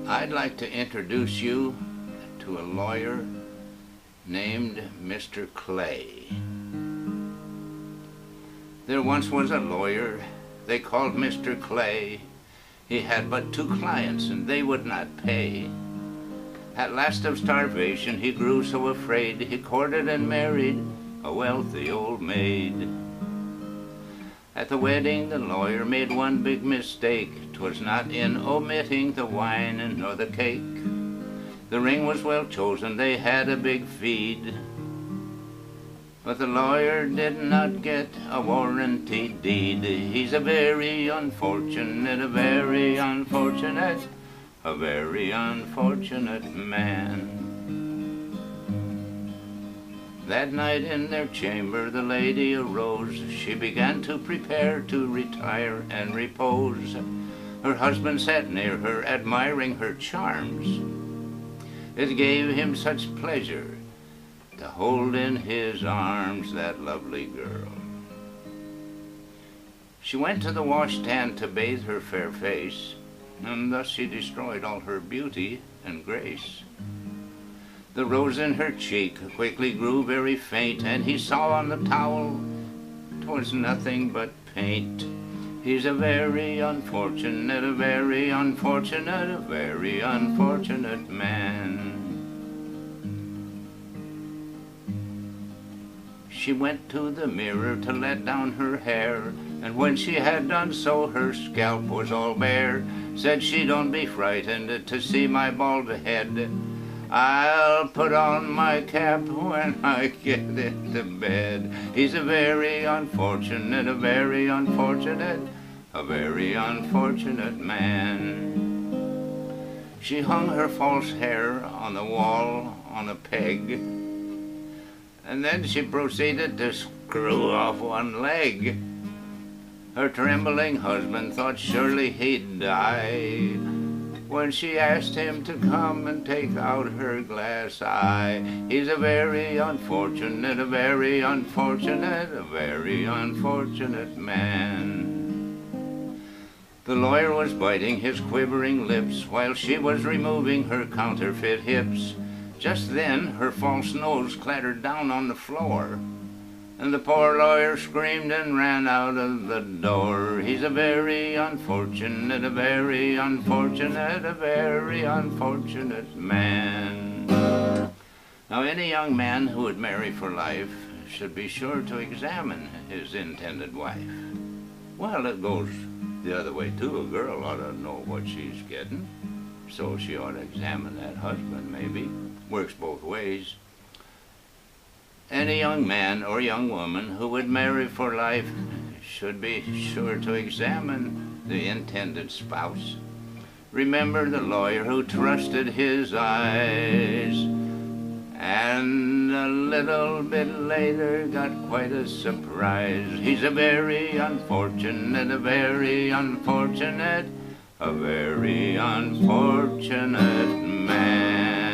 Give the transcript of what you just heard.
I'd like to introduce you to a lawyer named Mr. Clay. There once was a lawyer they called Mr. Clay. He had but 2 clients and they would not pay. At last of starvation he grew so afraid, he courted and married a wealthy old maid. At the wedding the lawyer made one big mistake. 'Twas not in omitting the wine nor the cake. The ring was well chosen, they had a big feed, but the lawyer did not get a warranty deed. He's a very unfortunate, a very unfortunate man. That night in their chamber the lady arose. She began to prepare to retire and repose. Her husband sat near her, admiring her charms. It gave him such pleasure to hold in his arms that lovely girl. She went to the washstand to bathe her fair face, and thus she destroyed all her beauty and grace. The rose in her cheek quickly grew very faint, and he saw on the towel 'twas nothing but paint. He's a very unfortunate, a very unfortunate, a very unfortunate man. She went to the mirror to let down her hair, and when she had done so her scalp was all bare. Said she, "Don't be frightened to see my bald head. I'll put on my cap when I get into bed." He's a very unfortunate, a very unfortunate, a very unfortunate man. She hung her false hair on the wall on a peg, and then she proceeded to screw off one leg. Her trembling husband thought surely he'd die when she asked him to come and take out her glass eye. He's a very unfortunate, a very unfortunate, a very unfortunate man. The lawyer was biting his quivering lips while she was removing her counterfeit hips. Just then her false nose clattered down on the floor, and the poor lawyer screamed and ran out of the door. He's a very unfortunate, a very unfortunate, a very unfortunate man. Now, any young man who would marry for life should be sure to examine his intended wife. Well, it goes the other way too. A girl ought to know what she's getting, so she ought to examine that husband maybe. Works both ways. Any young man or young woman who would marry for life should be sure to examine the intended spouse. Remember the lawyer who trusted his eyes, and a little bit later got quite a surprise. He's a very unfortunate, a very unfortunate, a very unfortunate man.